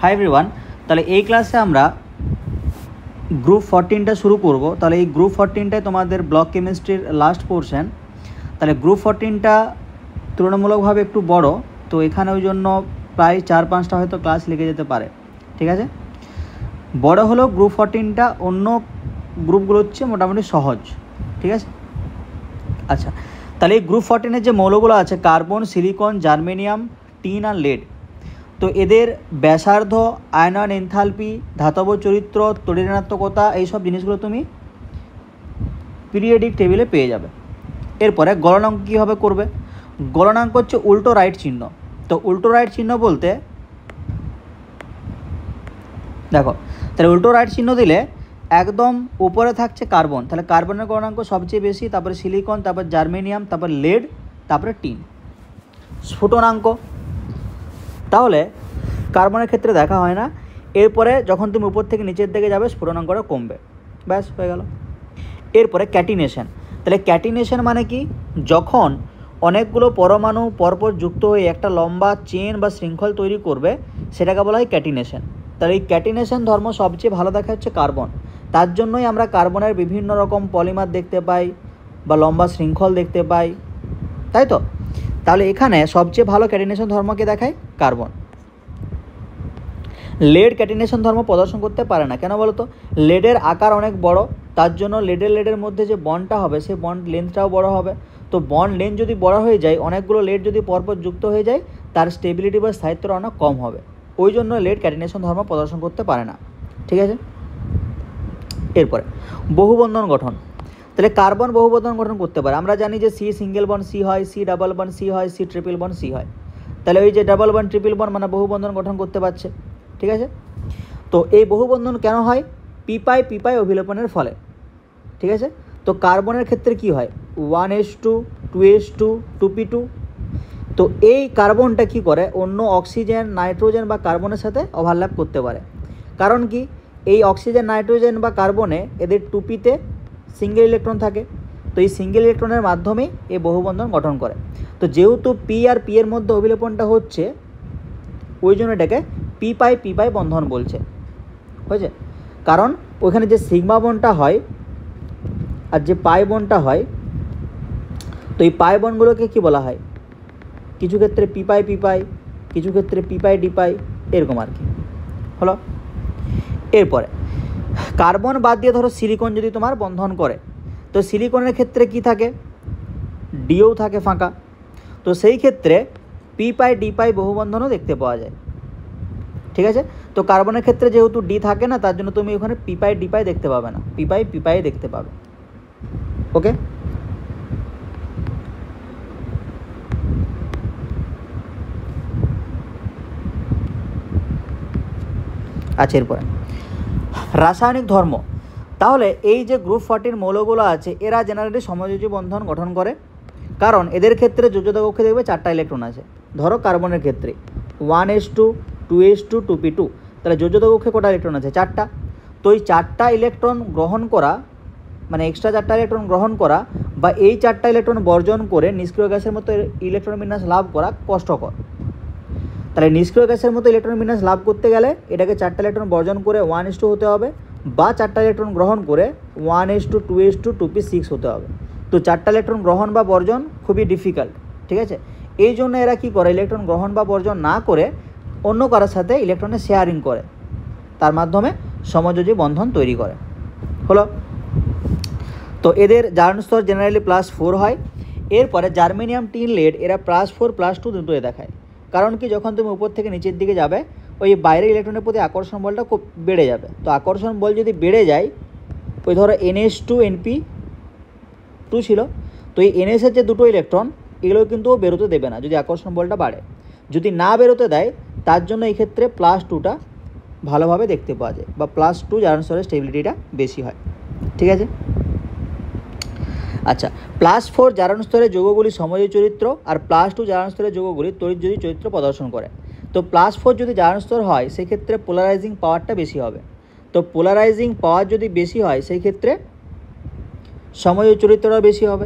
Hi everyone, তাহলে এই ক্লাসে আমরা গ্রুপ 14টা শুরু করব। তাহলে এই গ্রুপ 14টায় তোমাদের ব্লক কেমিস্ট্রির লাস্ট পোর্শন। তাহলে গ্রুপ 14টা তুলনামূলকভাবে একটু বড়, তো এখানে ওই জন্য প্রায় 4-5টা হয়তো ক্লাস লেগে যেতে পারে। ঠিক আছে, বড় হলো গ্রুপ 14টা, অন্য গ্রুপগুলো হচ্ছে মোটামুটি সহজ। ঠিক আছে, আচ্ছা তাহলে এই গ্রুপ 14-এর যে মৌলগুলো আছে কার্বন, সিলিকন, জার্মেনিয়াম, টিন আর লেড, তো এদের ব্যাসার্ধ, আয়নন এনথালপি, ধাতব চরিত্র, তড়িৎ-ঋণাত্মকতা, এইসব জিনিসগুলো তুমি পিরিয়ডিক টেবিলে পেয়ে যাবে। এরপরে গলনাঙ্ক কীভাবে করবে? গলনাঙ্ক হচ্ছে উল্টো রাইট চিহ্ন। তো উল্টো রাইট চিহ্ন বলতে দেখো, তাহলে উল্টো রাইট চিহ্ন দিলে একদম উপরে থাকছে কার্বন, তাহলে কার্বনের গলনাঙ্ক সবচেয়ে বেশি, তারপরে সিলিকন, তারপর জার্মেনিয়াম, তারপর লেড, তারপরে টিন। স্ফুটনাঙ্ক তাহলে কার্বনের ক্ষেত্রে দেখা হয় না, এরপরে যখন তুমি উপর থেকে নিচের দিকে যাবে স্ফুটনাঙ্কটা কমবে, ব্যাস হয়ে গেল। এরপরে ক্যাটিনেশন, তাহলে ক্যাটিনেশন মানে কি? যখন অনেকগুলো পরমাণু পরপর যুক্ত হয়ে একটা লম্বা চেন বা শৃঙ্খল তৈরি করবে, সেটাকে বলা হয় ক্যাটিনেশন। তাহলে এই ক্যাটিনেশন ধর্ম সবচেয়ে ভালো দেখা হচ্ছে কার্বন, তার জন্যই আমরা কার্বনের বিভিন্ন রকম পলিমার দেখতে পাই বা লম্বা শৃঙ্খল দেখতে পাই, তাই তো? তাহলে এখানে সবচেয়ে ভালো ক্যাটিনেশন ধর্মকে দেখায় কার্বন। লেড ক্যাটিনেশন ধর্ম প্রদর্শন করতে পারে না, কেন বলো তো? লেডের আকার অনেক বড়, তার জন্য লেডের মধ্যে যে বন্ডটা হবে সেই বন্ড লেন্থটাও বড় হবে। তো বন্ড লেন্থ যদি বড় হয়ে যায়, অনেকগুলো লেড যদি পরপর যুক্ত হয়ে যায়, তার স্টেবিলিটি বা স্থায়িত্বটা অনেক কম হবে, ওই জন্য লেড ক্যাটিনেশন ধর্ম প্রদর্শন করতে পারে না। ঠিক আছে, এরপরে বহুবন্ধন গঠন, তাহলে কার্বন বহুবন্ধন গঠন করতে পারে। আমরা জানি যে সি সিঙ্গেল বন্ড সি হয়, সি ডাবল বন্ড সি হয়, সি ট্রিপল বন্ড সি হয়। তাহলে ওই যে ডাবল বন্ড ট্রিপল বন্ড মানে বহুবন্ধন গঠন করতে পারছে। ঠিক আছে, তো এই বহুবন্ধন কেন হয়? পিপাই অভিলেপনের ফলে। ঠিক আছে, তো কার্বনের ক্ষেত্রে কি হয়? 1s2 2s2 2p2। তো এই কার্বনটা কি করে? অন্য অক্সিজেন, নাইট্রোজেন বা কার্বনের সাথে ওভারল্যাপ করতে পারে। কারণ কি? এই অক্সিজেন, নাইট্রোজেন বা কার্বনে এদের টুপিতে সিঙ্গেল ইলেকট্রন থাকে, তো এই সিঙ্গেল ইলেকট্রনের মাধ্যমেই এই বহুবন্ধন গঠন করে। তো যেহেতু পি আর পি এর মধ্যে অভিলেপনটা হচ্ছে, ওই জন্য এটাকে পিপাই বন্ধন বলছে, হয়েছে? কারণ ওইখানে যে সিগমা বন্ডটা হয় আর যে পাই বন্ডটা হয়, তো এই পাই বন্ডগুলোকে কি বলা হয়? কিছু ক্ষেত্রে পিপাই, কিছু ক্ষেত্রে পিপাই ডিপাই, এরকম আর কি হলো। এরপরে কার্বন বাদ দিয়ে ধরো সিলিকন যদি তোমার বন্ধন করে, তো সিলিকনের ক্ষেত্রে কি থাকে? ডিও থাকে ফাঁকা, তো সেই ক্ষেত্রে পিপাই ডিপাই বহুবন্ধনও দেখতে পাওয়া যায়। ঠিক আছে, তো কার্বনের ক্ষেত্রে যেহেতু ডি থাকে না, তার জন্য তুমি ওখানে পিপাই ডিপাই দেখতে পাবে না, পিপাই দেখতে পাবে। ওকে, আচ্ছা এরপরে রাসায়নিক ধর্ম, তাহলে এই যে গ্রুপ 14 মৌলগুলো আছে, এরা জেনারেলি সমযোজী বন্ধন গঠন করে, কারণ এদের ক্ষেত্রে যোজ্যতা কক্ষে দেখবে 4টা ইলেকট্রন আছে। ধরো কার্বনের ক্ষেত্রে 1s2 2s2 2p2, তাহলে যোজ্যতা কক্ষে কটা ইলেকট্রন আছে? 4টা। তো এই 4টা ইলেকট্রন গ্রহণ করা মানে এক্সট্রা 4টা ইলেকট্রন গ্রহণ করা বা এই 4টা ইলেকট্রন বর্জন করে নিষ্ক্রিয় গ্যাসের মতো ইলেকট্রন বিন্যাস লাভ করা কষ্টকর। তাহলে নিষ্ক্রিয় গ্যাসের মতো ইলেকট্রন বিন্যাস লাভ করতে গেলে এটাকে 4টা ইলেকট্রন বর্জন করে 1s2 হতে হবে, বা 4টা ইলেকট্রন গ্রহণ করে 1s2 2s2 2p6 হতে হবে। তো 4টা ইলেকট্রন গ্রহণ বা বর্জন খুবই ডিফিকাল্ট। ঠিক আছে, এই জন্য এরা কী করে? ইলেকট্রন গ্রহণ বা বর্জন না করে অন্য কারোর সাথে ইলেকট্রনের শেয়ারিং করে, তার মাধ্যমে সমযোজী বন্ধন তৈরি করে। হলো, তো এদের জারণ স্তর জেনারেলি +4 হয়। এরপরে জার্মেনিয়াম, টিন, লেড এরা +4 +2 দুটোই দেখায়। কারণ কি? যখন তুমি উপর থেকে নিচের দিকে যাবে, ওই বাইরের ইলেকট্রনের প্রতি আকর্ষণ বলটা খুব বেড়ে যাবে। তো আকর্ষণ বল যদি বেড়ে যায়, ওই ধরো NS2 NP2 ছিল, তো এই NS-এর যে দুটো ইলেকট্রন, এগুলো কিন্তু বেরোতে দেবে না যদি আকর্ষণ বলটা বাড়ে। যদি না বেরোতে দেয়, তার জন্য এই ক্ষেত্রে +2টা ভালোভাবে দেখতে পাওয়া যায়, বা +2 জারণ স্তরের স্টেবিলিটিটা বেশি হয়। ঠিক আছে, আচ্ছা +4 জারণ স্তরের যৌগগুলি সমযোজী চরিত্র, আর +2 জারণ স্তরের যৌগগুলি তড়িৎযোজী চরিত্র প্রদর্শন করে। তো +4 যদি জারণ স্তর হয়, সেক্ষেত্রে পোলারাইজিং পাওয়ারটা বেশি হবে। তো পোলারাইজিং পাওয়ার যদি বেশি হয়, সেই ক্ষেত্রে সমযোজী চরিত্রটাও বেশি হবে।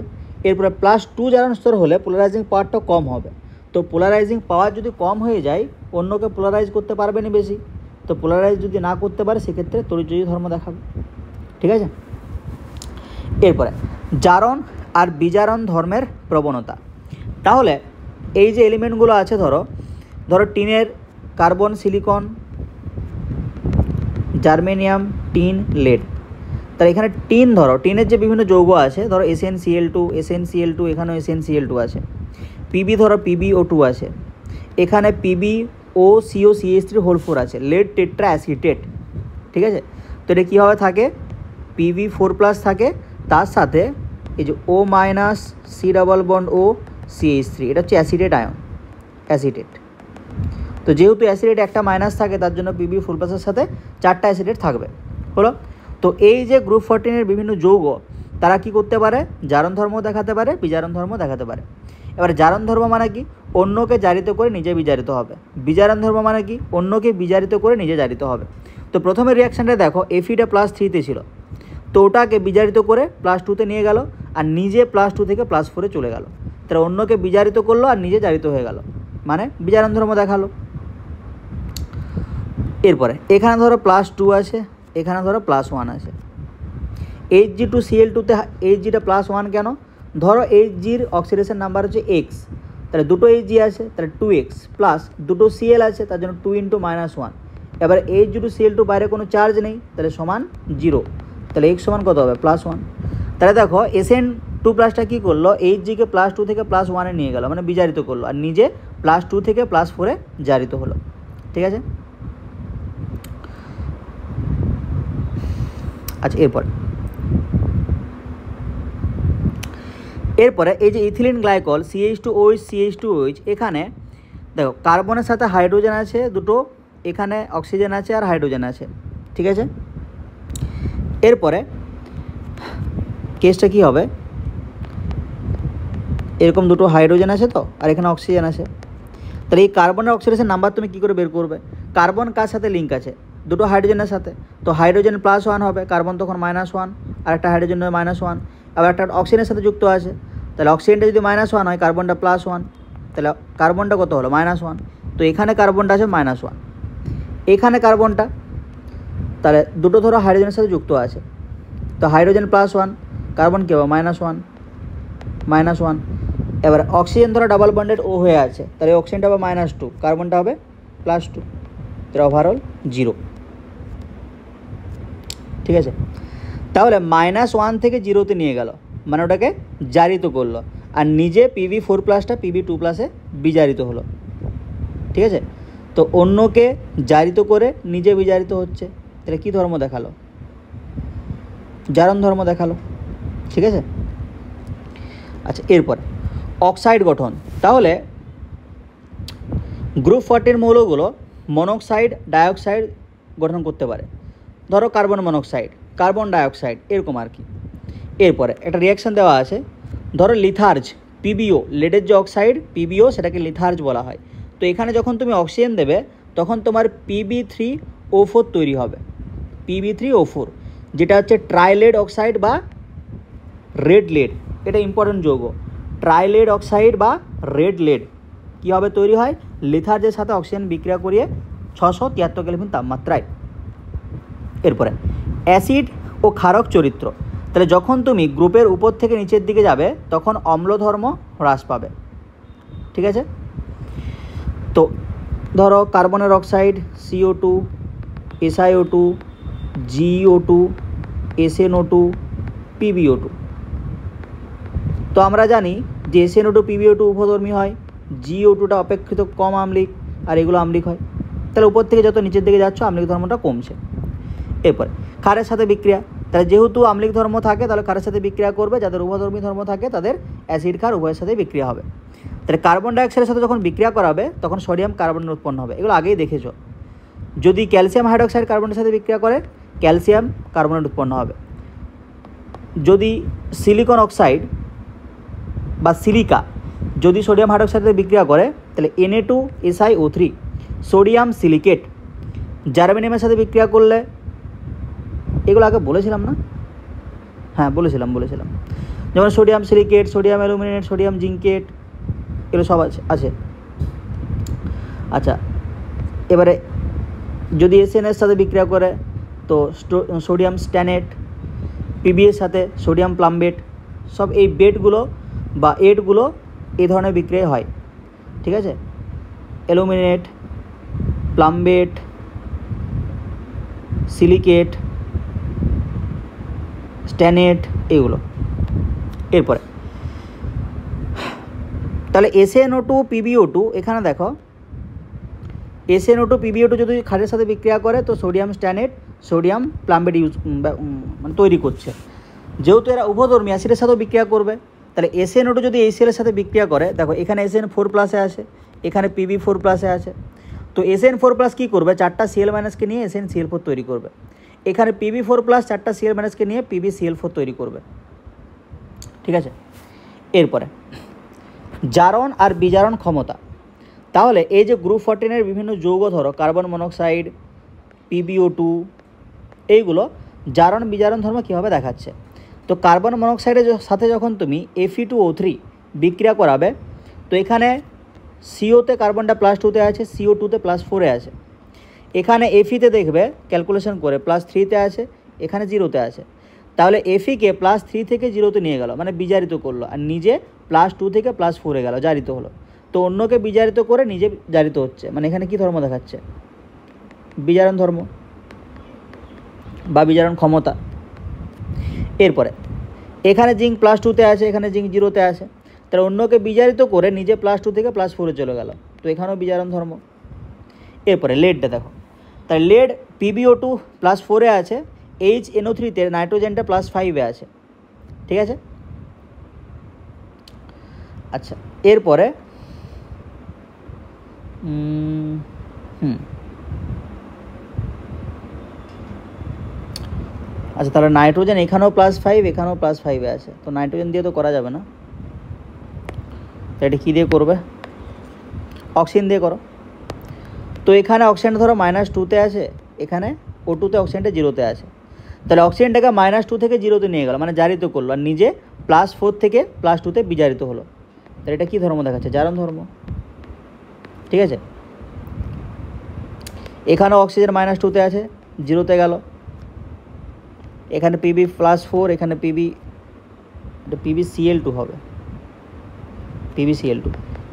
এরপরে +2 জারণ স্তর হলে পোলারাইজিং পাওয়ারটা কম হবে। তো পোলারাইজিং পাওয়ার যদি কম হয়ে যায়, অন্যকে পোলারাইজ করতে পারবে না বেশি, তো পোলারাইজ যদি না করতে পারে সেক্ষেত্রে তড়িৎযোজী ধর্ম দেখাবে। ঠিক আছে, এরপরে জারণ আর বিজারণ ধর্মের প্রবণতা। তাহলে এই যে এলিমেন্টগুলো আছে, ধরো টিনের carbon, silicon, germanium, tin, lead. তাহলে এখানে টিন, ধরো টিনের যে বিভিন্ন যৌগ আছে, ধরো SnCl2, SnCl2, এখানেও SnCl2 আছে। পিবি, ধরো PbO2 আছে, এখানে PbOCO CH3 আছে। Lead tetra acetate. ঠিক আছে, তো এটা কীভাবে থাকে, Pb4+ থাকে, তার সাথে এই যে O- C+O CH3, এটা হচ্ছে অ্যাসিটেট আয়ন, অ্যাসিটেট। তো যেহেতু অ্যাসিডেট একটা মাইনাস থাকে, তার জন্য Pb4+এর সাথে 4টা অ্যাসিডেট থাকবে। হলো, তো এই যে গ্রুপ 14-এর বিভিন্ন যৌগ, তারা কি করতে পারে, জারণ ধর্ম দেখাতে পারে, বিজারণ ধর্ম দেখাতে পারে। এবার জারণ ধর্ম মানে কি, অন্যকে জারিত করে নিজে বিজারিত হবে। বিজারণ ধর্ম মানে কি, অন্যকে বিজারিত করে নিজে জারিত হবে। তো প্রথমে রিয়াকশানটা দেখো, Fe-টা +3-তে ছিল, তো ওটাকে বিজারিত করে +2-তে নিয়ে গেল, আর নিজে +2 থেকে +4-এ চলে গেল। তাহলে অন্যকে বিজারিত করলো আর নিজে জারিত হয়ে গেল, মানে বিজারণ ধর্ম দেখালো। এরপরে এখানে ধরো +2 আছে, এখানে ধরো +1 আছে। Hg2Cl2-তে Hgটা +1 কেন, ধরো Hgর অক্সিডেশন নাম্বার হচ্ছে x, তাহলে দুটো Hg আছে, তাহলে 2x প্লাস দুটো Cl আছে, তার জন্য 2 × -1। এবার Hg2Cl2 বাইরে কোনো চার্জ নেই, তাহলে সমান 0, তাহলে x সমান কত হবে, +1। তাহলে দেখো Sn2+টা কী করলো, Hgকে +2 থেকে +1-এ নিয়ে গেল, মানে বিজারিত করলো, আর নিজে +2 থেকে +4-এ জারিত হলো। ঠিক আছে, আচ্ছা এরপরে এই যে ইথিলিন গ্লাইকল CH2OH CH2OH, এখানে দেখো কার্বনের সাথে হাইড্রোজেন আছে দুটো, এখানে অক্সিজেন আছে আর হাইড্রোজেন আছে। ঠিক আছে, এরপরে কেসটা কি হবে, এরকম দুটো হাইড্রোজেন আছে তো, আর এখানে অক্সিজেন আছে। তাহলে এই কার্বনের অক্সিডেশন নাম্বার তুমি কী করে বের করবে, কার্বন কার সাথে লিঙ্ক আছে, দুটো হাইড্রোজেনের সাথে, তো হাইড্রোজেন +1 হবে, কার্বন তখন -1, আর একটা হাইড্রোজেন -1, আবার একটা অক্সিজেনের সাথে যুক্ত আছে, তাহলে অক্সিজেনটা যদি -1 হয়, কার্বনটা +1, তাহলে কার্বনটা কত হলো, -1। তো এখানে কার্বনটা আছে -1, এখানে কার্বনটা, তাহলে দুটো ধরো হাইড্রোজেনের সাথে যুক্ত আছে, তো হাইড্রোজেন +1, কার্বন কী হবে, -1। এবার অক্সিজেন ধরো ডাবল বন্ডেড ও হয়ে আছে, তাহলে অক্সিজেনটা হবে -2, কার্বনটা হবে +2, তাহলে ওভারঅল 0। ঠিক আছে, তাহলে -1 থেকে 0-তে নিয়ে গেল, মানে ওটাকে জারিত করলো, আর নিজে Pb4+টা Pb2+-এ বিজারিত হলো। ঠিক আছে, তো অন্যকে জারিত করে নিজে বিজারিত হচ্ছে, তাহলে কী ধর্ম দেখালো, জারণ ধর্ম দেখালো। ঠিক আছে, আচ্ছা এরপরে অক্সাইড গঠন। তাহলে গ্রুপ 14 মৌলগুলো মনোক্সাইড, ডাইঅক্সাইড গঠন করতে পারে। ধরো কার্বন মনোক্সাইড, কার্বন ডাইঅক্সাইড, এরকম আর কি। এরপরে একটা রিয়াকশান দেওয়া আছে, ধরো লিথার্জ, PbO, লেডের যে অক্সাইড PbO, সেটাকে লিথার্জ বলা হয়। তো এখানে যখন তুমি অক্সিজেন দেবে, তখন তোমার Pb3O4 তৈরি হবে, Pb3O4, যেটা হচ্ছে ট্রাইলেড অক্সাইড বা রেড লেড। এটা ইম্পর্টেন্ট যৌগ, ট্রাইলেড অক্সাইড বা রেড লেড কীভাবে তৈরি হয়, লিথার্জের সাথে অক্সিজেন বিক্রিয়া করিয়ে 673 কেলভিন তাপমাত্রায়। এরপরে অ্যাসিড ও ক্ষারক চরিত্র। তাহলে যখন তুমি গ্রুপের উপর থেকে নিচের দিকে যাবে, তখন অম্লধর্ম হ্রাস পাবে। ঠিক আছে, তো ধরো কার্বনের oxide CO2, SiO2, GeO2, SnO2, PbO2। তো আমরা জানি যে SnO2 PbO2 উভধর্মী হয়, GeO2টা অপেক্ষিত কম আম্লিক, আর এগুলো আম্লিক হয়। তাহলে উপর থেকে যত নিচের দিকে যাচ্ছ, আম্লিক ধর্মটা কমছে। এরপরে ক্ষারের সাথে বিক্রিয়া, তাহলে যেহেতু আম্লিক ধর্ম থাকে, তাহলে ক্ষারের সাথে বিক্রিয়া করবে, যাদের উভধর্মী ধর্ম থাকে তাদের অ্যাসিড ক্ষার উভয়ের সাথে বিক্রিয়া হবে। তাহলে কার্বন ডাইঅক্সাইডের সাথে যখন বিক্রিয়া করাবে, তখন সোডিয়াম কার্বন উৎপন্ন হবে, এগুলো আগেই দেখেছো। যদি ক্যালসিয়াম হাইড্রোক্সাইড কার্বনের সাথে বিক্রিয়া করে, ক্যালসিয়াম কার্বনেট উৎপন্ন হবে। যদি সিলিকন অক্সাইড বা সিলিকা যদি সোডিয়াম হাইড্রোক্সাইডের সাথে বিক্রিয়া করে, তাহলে Na2SiO3, সোডিয়াম সিলিকেট। জার্মেনিয়ামের সাথে বিক্রিয়া করলে, এগুলো আগে বলেছিলাম না, হ্যাঁ বলেছিলাম, যেমন sodium silicate, sodium aluminate, sodium জিঙ্কেট, এগুলো সব আছে। আচ্ছা, এবারে যদি এসএন এর সাথে বিক্রিয়া করে তো সোডিয়াম স্ট্যানেট, পিবি এর সাথে সোডিয়াম প্লাম্বেট, সব এই বেটগুলো বা এটগুলো এই ধরনের বিক্রিয়া হয়। ঠিক আছে, অ্যালুমিনেট, প্লাম্বেট, সিলিকেট, স্ট্যানেট, এগুলো। এরপরে তাহলে SnO2 PbO2, এখানে দেখো SnO2 PbO2 যদি ক্ষারের সাথে বিক্রিয়া করে তো সোডিয়াম স্ট্যানেট, সোডিয়াম প্লাম্বেট মানে তৈরি করছে। যেহেতু এরা উভধর্মী, অ্যাসিডের সাথেও বিক্রিয়া করবে, তাহলে SnO2 যদি HCl এর সাথে বিক্রিয়া করে, দেখো এখানে SN4+ আছে, এখানে Pb4+ আছে, তো SN4+ কী করবে, 4টা Cl- নিয়ে SnCl4 তৈরি করবে। এখানে Pb4+, 4টা Cl- নিয়ে PbCl4 তৈরি করবে। ঠিক আছে, এরপরে জারণ আর বিজারণ ক্ষমতা। তাহলে এই যে গ্রুপ 14 বিভিন্ন যৌগ ধরো, কার্বন মনোক্সাইড, PbO2, এইগুলো জারণ বিজারণ ধর্ম কীভাবে দেখাচ্ছে। তো কার্বন মনোক্সাইডের সাথে যখন তুমি Fe2O3 বিক্রিয়া করাবে, তো এখানে CO-তে কার্বনটা +2-তে আছে, CO2-তে +4-এ আছে। এখানে Fe-তে দেখবে ক্যালকুলেশন করে +3-তে আছে, এখানে 0-তে আছে। তাহলে Fe-কে +3 থেকে 0-তে নিয়ে গেল, মানে বিজারিত করলো, আর নিজে +2 থেকে +4-এ গেল, জারিত হলো। তো অন্যকে বিজারিত করে নিজে জারিত হচ্ছে, মানে এখানে কি ধর্ম দেখাচ্ছে, বিজারণ ধর্ম বা বিজারণ ক্ষমতা। এরপরে এখানে জিঙ্ক +2-তে আছে, এখানে জিঙ্ক 0-তে আছে, তাহলে অন্যকে বিজারিত করে নিজে +2 থেকে +4-এ চলে গেল, তো এখানেও বিজারণ ধর্ম। এরপরে লেডটা দেখো, তাহলে লেড PbO2 +4-এ আছে, HNO3-তে নাইট্রোজেনটা +5-এ আছে। ঠিক আছে, আচ্ছা এরপরে আচ্ছা, তাহলে নাইট্রোজেন এখানেও +5, এখানেও +5-এ আছে, তো নাইট্রোজেন দিয়ে তো করা যাবে না, তো এটা কী দিয়ে করবে, অক্সিজেন দিয়ে করো। তো এখানে অক্সিজেন ধরো -2-তে আছে, এখানে O2-তে অক্সিজেনটা 0-তে আছে, তাহলে অক্সিজেনটাকে -2 থেকে 0-তে নিয়ে গেল, মানে জারিত করলো, আর নিজে +4 থেকে +2-তে বিজারিত হলো, তাহলে এটা কী ধর্ম দেখাচ্ছে, জারণ ধর্ম। ঠিক আছে, এখানেও অক্সিজেন -2-তে আছে, 0-তে গেল, এখানে Pb+4, এখানে PbCl2 হবে, PbCl2,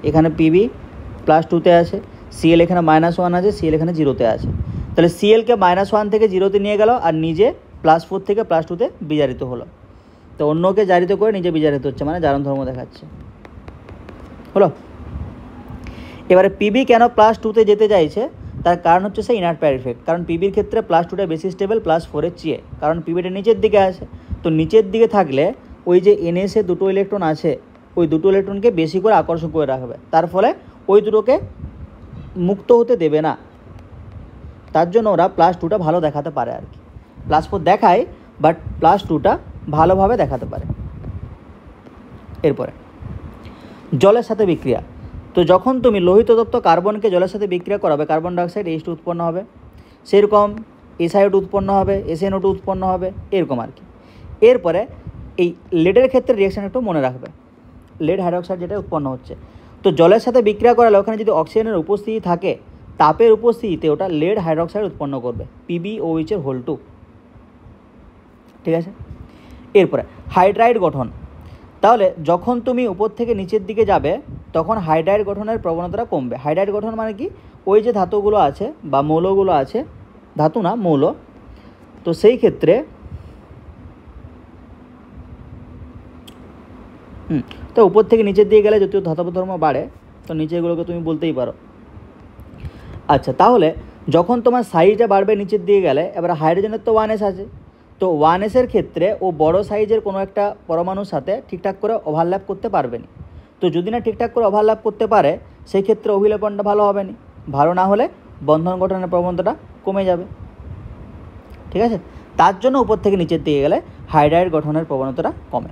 এখানে Pb+2-তে আছে, Cl এখানে -1 আছে, Cl এখানে 0-তে আছে, তাহলে Clকে -1 থেকে 0-তে নিয়ে গেল, আর নিজে +4 থেকে +2-তে বিজারিত হলো, তো অন্যকে জারিত করে নিজে বিজারিত হচ্ছে, মানে জারণ ধর্ম দেখাচ্ছে। হলো, এবারে Pb কেন +2-তে যেতে চাইছে, তার কারণ হচ্ছে সে ইনার্ট পেয়ার ইফেক্ট, কারণ পিবির ক্ষেত্রে +2টা বেশি স্টেবল +4-এর চেয়ে, কারণ পিবিটা নিচের দিকে আছে, তো নিচের দিকে থাকলে ওই যে NS-এ 2টো ইলেকট্রন আছে, ওই 2টো ইলেকট্রনকে বেশি করে আকর্ষণ করে রাখবে, তার ফলে ওই দুটোকে মুক্ত হতে দেবে না, তার জন্য ওরা +2টা ভালো দেখাতে পারে আর কি, +4 দেখায় বাট +2টা ভালোভাবে দেখাতে পারে। এরপরে জলের সাথে বিক্রিয়া, তো যখন তুমি লোহিত তত্ত্ব কার্বনকে জলের সাথে বিক্রিয়া করাবে, কার্বন ডাইঅক্সাইড H2 উৎপন্ন হবে, সেরকম SiO2 উৎপন্ন হবে, SnO2 উৎপন্ন হবে, এরকম আর কি। এরপরে এই লেডের ক্ষেত্রে রিয়াকশান একটু মনে রাখবে, লেড হাইড্রোক্সাইড যেটা উৎপন্ন হচ্ছে, তো জলের সাথে বিক্রিয়া করালে ওখানে যদি অক্সিজেনের উপস্থিতি থাকে, তাপের উপস্থিতিতে ওটা লেড হাইড্রোক্সাইড উৎপন্ন করবে, PbOH2। ঠিক আছে, এরপরে হাইড্রাইড গঠন, তাহলে যখন তুমি উপর থেকে নিচের দিকে যাবে তখন হাইড্রাইড গঠনের প্রবণতাটা কমবে। হাইড্রাইড গঠন মানে কি, ওই যে ধাতুগুলো আছে বা মৌলগুলো আছে, ধাতু না মৌল, তো সেই ক্ষেত্রে তো উপর থেকে নিচের দিকে গেলে যদিও ধাতব ধর্ম বাড়ে, তো নিচেগুলোকে তুমি বলতেই পারো। আচ্ছা, তাহলে যখন তোমার সাইজটা বাড়বে নিচের দিকে গেলে, এবার হাইড্রোজেনের তো 1s আছে, তো 1sের ক্ষেত্রে ও বড় সাইজের কোনো একটা পরমাণুর সাথে ঠিকঠাক করে ওভারল্যাপ করতে পারবে না, তো যদি না ঠিকঠাক করে ওভারল্যাপ করতে পারে সেই ক্ষেত্রে অভিলেপনটা ভালো হবে না, ভালো না হলে বন্ধন গঠনের প্রবণতাটা কমে যাবে। ঠিক আছে, তার জন্য উপর থেকে নিচের দিকে গেলে হাইড্রাইড গঠনের প্রবণতাটা কমে।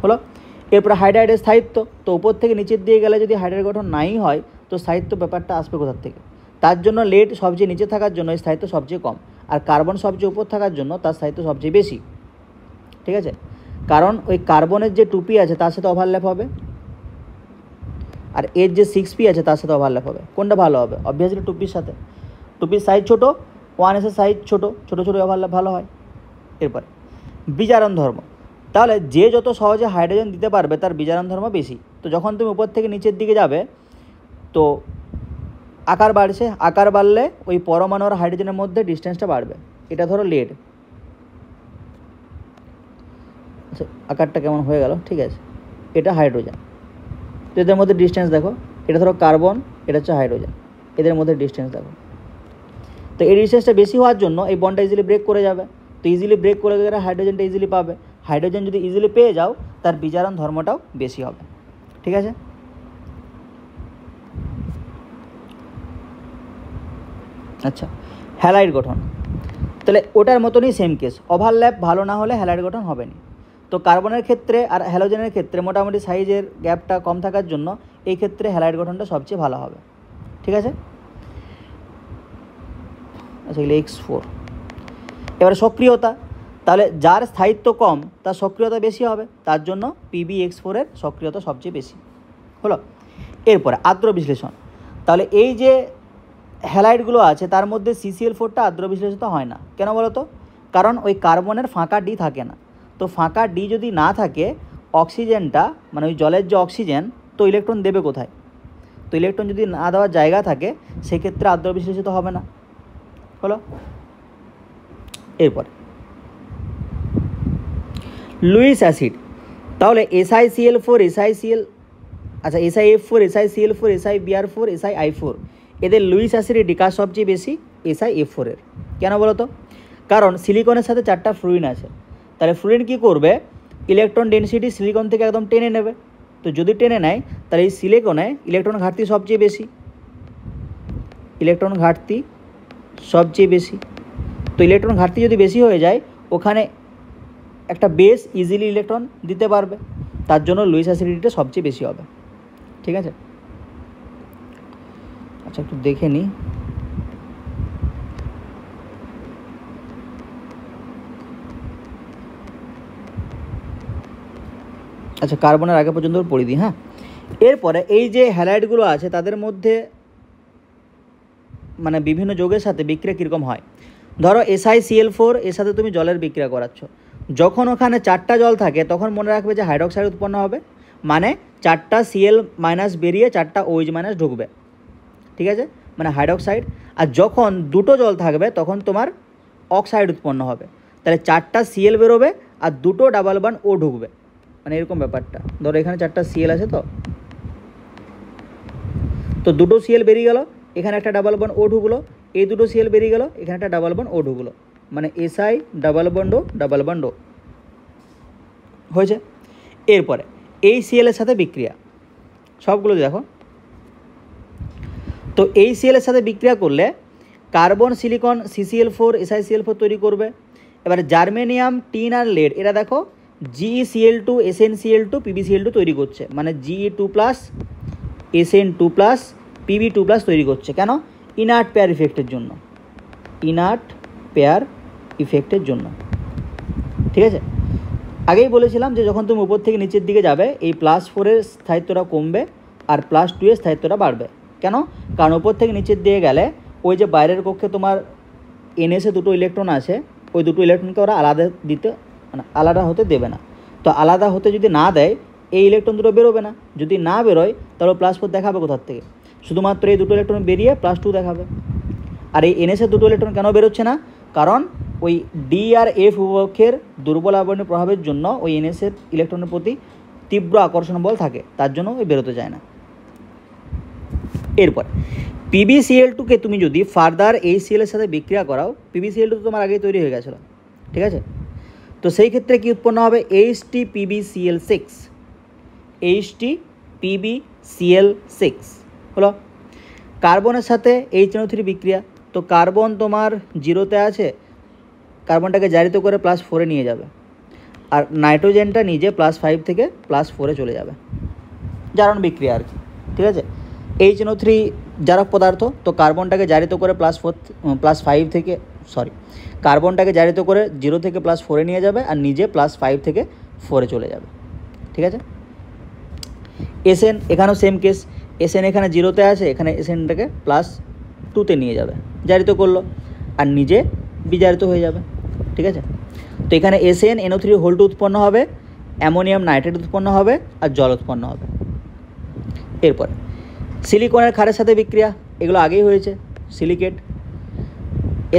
হলো, এরপরে হাইড্রাইডের স্থায়িত্ব, তো উপর থেকে নিচের দিকে গেলে যদি হাইড্রাইড গঠন নাই হয় তো স্থায়িত্ব ব্যাপারটা আসবে কোথার থেকে, তার জন্য লেড সবচেয়ে নিচে থাকার জন্য এই স্থায়িত্ব সবচেয়ে কম, আর কার্বন সবচেয়ে উপর থাকার জন্য তার স্থায়িত্ব সবচেয়ে বেশি। ঠিক আছে, কারণ ওই কার্বনের যে 2p আছে তার সাথে ওভারল্যাপ হবে, আর এর যে 6p আছে তার সাথে ওভারল্যাপ হবে, কোনটা ভালো হবে, অবভিয়াসলি 2pর সাথে, 2pর সাইজ ছোটো 1s সাইজ ছোটো ছোটো ছোটো ওভারল্যাপ ভালো হয়। এরপরে বিজারণ ধর্ম, তাহলে যে যত সহজে হাইড্রোজেন দিতে পারবে তার বিজারণ ধর্ম বেশি। তো যখন তুমি উপর থেকে নিচের দিকে যাবে তো আকার বাড়ছে, আকার বাড়লে ওই পরমাণু আর হাইড্রোজেনের মধ্যে ডিস্টেন্সটা বাড়বে। এটা ধরো লেড, আচ্ছা আকারটা কেমন হয়ে গেল, ঠিক আছে, এটা হাইড্রোজেন, তো এদের মধ্যে ডিস্টেন্স দেখো, এটা ধরো কার্বন, এটা হচ্ছে হাইড্রোজেন, এদের মধ্যে ডিস্টেন্স দেখো। তো এই ডিস্টেন্সটা বেশি হওয়ার জন্য এই বন্ডটা ইজিলি ব্রেক করে যাবে, তো ইজিলি ব্রেক করে গেলে হাইড্রোজেনটা ইজিলি পাবে। হাইড্রোজেন যদি ইজিলি পেয়ে যাও তার বিজারণ ধর্মটাও বেশি হবে, ঠিক আছে। আচ্ছা, হ্যালাইড গঠন, তাহলে ওটার মতনই সেম কেস, ওভারল্যাপ ভালো না হলে হ্যালাইড গঠন হবে না। তো কার্বনের ক্ষেত্রে আর হ্যালোজেনের ক্ষেত্রে মোটামুটি সাইজের গ্যাপটা কম থাকার জন্য এই ক্ষেত্রে হ্যালাইড গঠনটা সবচেয়ে ভালো হবে, ঠিক আছে। আচ্ছা এগুলো X4। এবারে সক্রিয়তা, তাহলে যার স্থায়িত্ব কম তার সক্রিয়তা বেশি হবে, তার জন্য PbX4 এর সক্রিয়তা সবচেয়ে বেশি হলো। এরপরে আর্দ্র বিশ্লেষণ, তাহলে এই যে হ্যালাইডগুলো আছে তার মধ্যে CCl4টা আর্দ্র বিশ্লেষিত হয় না, কেন বলো তো? কারণ ওই কার্বনের ফাঁকা ডি থাকে না, তো ফাঁকা ডি যদি না থাকে অক্সিজেনটা মানে ওই জলের যে অক্সিজেন তো ইলেকট্রন দেবে কোথায়? তো ইলেকট্রন যদি না দেওয়ার জায়গা থাকে সেক্ষেত্রে আর্দ্র বিশ্লেষিত হবে না, হলো। এরপরে লুইস অ্যাসিড, তাহলে SiCl4 SiCl, আচ্ছা SiF4 SiCl4 SiBr4 SiI4 এদের লুইস অ্যাসিডের ডিকাস সবচেয়ে বেশি SiF4 এর, কেন বলো তো? কারণ সিলিকনের সাথে 4টা ফ্লুরিন আছে, তাহলে ফ্লুরিন কী করবে, ইলেকট্রন ডেনসিটি সিলিকন থেকে একদম টেনে নেবে, তো যদি টেনে নেয় তাহলে এই সিলিকনে ইলেকট্রন ঘাটতি সবচেয়ে বেশি, ইলেকট্রন ঘাটতি সবচেয়ে বেশি। তো ইলেকট্রন ঘাটতি যদি বেশি হয়ে যায় ওখানে একটা বেস ইজিলি ইলেকট্রন দিতে পারবে, তার জন্য লুইস অ্যাসিডিটিটা সবচেয়ে বেশি হবে, ঠিক আছে। আচ্ছা একটু দেখে নিই, আচ্ছা কার্বনের আগে পর্যন্ত পড়ে দিই, হ্যাঁ। এরপরে এই যে হ্যালাইডগুলো আছে তাদের মধ্যে মানে বিভিন্ন যৌগের সাথে বিক্রিয়া কীরকম হয়। ধরো SiCl4 এর সাথে তুমি জলের বিক্রিয়া করাচ্ছ, যখন ওখানে 4টা জল থাকে তখন মনে রাখবে যে হাইড্রক্সাইড উৎপন্ন হবে, মানে 4টা Cl মাইনাস বেরিয়ে 4টা OH মাইনাস ঢুকবে, ঠিক আছে, মানে হাইড্রক্সাইড। আর যখন 2টো জল থাকবে তখন তোমার অক্সাইড উৎপন্ন হবে, তাহলে 4টা Cl বেরোবে আর 2টো ডাবল বন্ড O ঢুকবে, মানে এরকম ব্যাপারটা। ধরো এখানে 4টা Cl আছে, তো 2টো Cl বেরিয়ে গেল, এখানে একটা ডাবল বন্ড O ঢুকলো, এই 2টো Cl বেরিয়ে গেল, এখানে একটা ডাবল বন্ড O ঢুকলো, মানে Si ডাবল বন্ড O হয়েছে। এরপরে এই Cl এর সাথে বিক্রিয়া সবগুলো দেখো, তো এই Cl এর সাথে বিক্রিয়া করলে কার্বন সিলিকন CCl4 SiCl4 তৈরি করবে। এবারে জার্মেনিয়াম টিন আর লেড এরা দেখো GeCl2 SnCl2 PbCl2 তৈরি করছে, মানে Ge2+ SN2+ Pb2+ তৈরি করছে, কেন? ইনার্ট পেয়ার ইফেক্টের জন্য, ইনার্ট পেয়ার ইফেক্টের জন্য, ঠিক আছে। আগেই বলেছিলাম যে যখন তুমি উপর থেকে নিচের দিকে যাবে এই +4 এর স্থায়িত্বটা কমবে আর +2 এর স্থায়িত্বটা বাড়বে, কেন? কারণ উপর থেকে নিচের দিকে গেলে ওই যে বাইরের কক্ষে তোমার NS এ 2টো ইলেকট্রন আছে, ওই 2টো ইলেকট্রনকে ওরা আলাদা দিতে মানে আলাদা হতে দেবে না, তো আলাদা হতে যদি না দেয় এই ইলেকট্রন দুটো বেরোবে না, যদি না বেরোয় তাহলে +4 দেখাবে কোথার থেকে? শুধুমাত্র এই 2টো ইলেকট্রন বেরিয়ে +2 দেখাবে। আর এই NS এর 2টো ইলেকট্রন কেন বেরোচ্ছে না? কারণ ওই D আর F উভয়পক্ষের দুর্বল আবরণীয় প্রভাবের জন্য ওই NS এর ইলেকট্রনের প্রতি তীব্র আকর্ষণ বল থাকে, তার জন্য ওই বেরোতে যায় না। এরপর PbCl2কে তুমি যদি ফার্দার এই Cl এর সাথে বিক্রিয়া করাও, PbCl2 তো তোমার আগেই তৈরি হয়ে গেছিলো, ঠিক আছে, তো সেই ক্ষেত্রে কি উৎপন্ন হবে? HTPbCl6, HTPbCl6 হলো। কার্বনের সাথে HNO3 বিক্রিয়া, তো কার্বন তোমার 0-তে আছে, কার্বনটাকে জারিত করে +4 নিয়ে যাবে, আর নাইট্রোজেনটা নিজে +5 থেকে +4 চলে যাবে, জারণ বিক্রিয়া আর কি, ঠিক আছে। HNO3 জারক পদার্থ, তো কার্বনটাকে জারিত করে +5 থেকে কার্বনটাকে জারিত করে 0 থেকে +4 নিয়ে যাবে আর নিজে +5 থেকে 4 চলে যাবে, ঠিক আছে। SN এখানেও সেম কেস, SN এখানে 0-তে আছে, এখানে SNটাকে +2-তে নিয়ে যাবে, জারিত করলো, আর নিজে বিজারিত হয়ে যাবে। ঠিক আছে, তো এখানে SnNO3 হোল টু উৎপন্ন হবে, অ্যামোনিয়াম নাইট্রেট উৎপন্ন হবে আর জল উৎপন্ন হবে। এরপর সিলিকনের ক্ষারের সাথে বিক্রিয়া, এগুলো আগেই হয়েছে, সিলিকেট।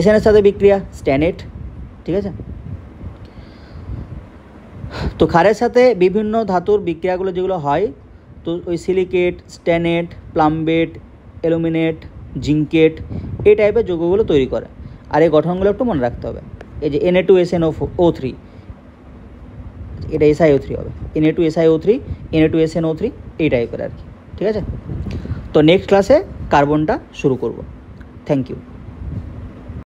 SN এর সাথে বিক্রিয়া স্ট্যানেট। ঠিক আছে, তো ক্ষারের সাথে বিভিন্ন ধাতুর বিক্রিয়াগুলো যেগুলো হয়, তো ওই সিলিকেট, স্ট্যানেট, প্লাম্বেট, অ্যালুমিনেট, জিঙ্কেট এই টাইপের যৌগগুলো তৈরি করে। আর এই গঠনগুলো একটু মনে রাখতে হবে। এই যে Na2SnO3, এটা SiO3 হবে, Na2SiO3, Na2SnO3 এই টাইপের আর কি। ঠিক আছে, তো নেক্সট ক্লাসে কার্বনটা শুরু করব। Thank you.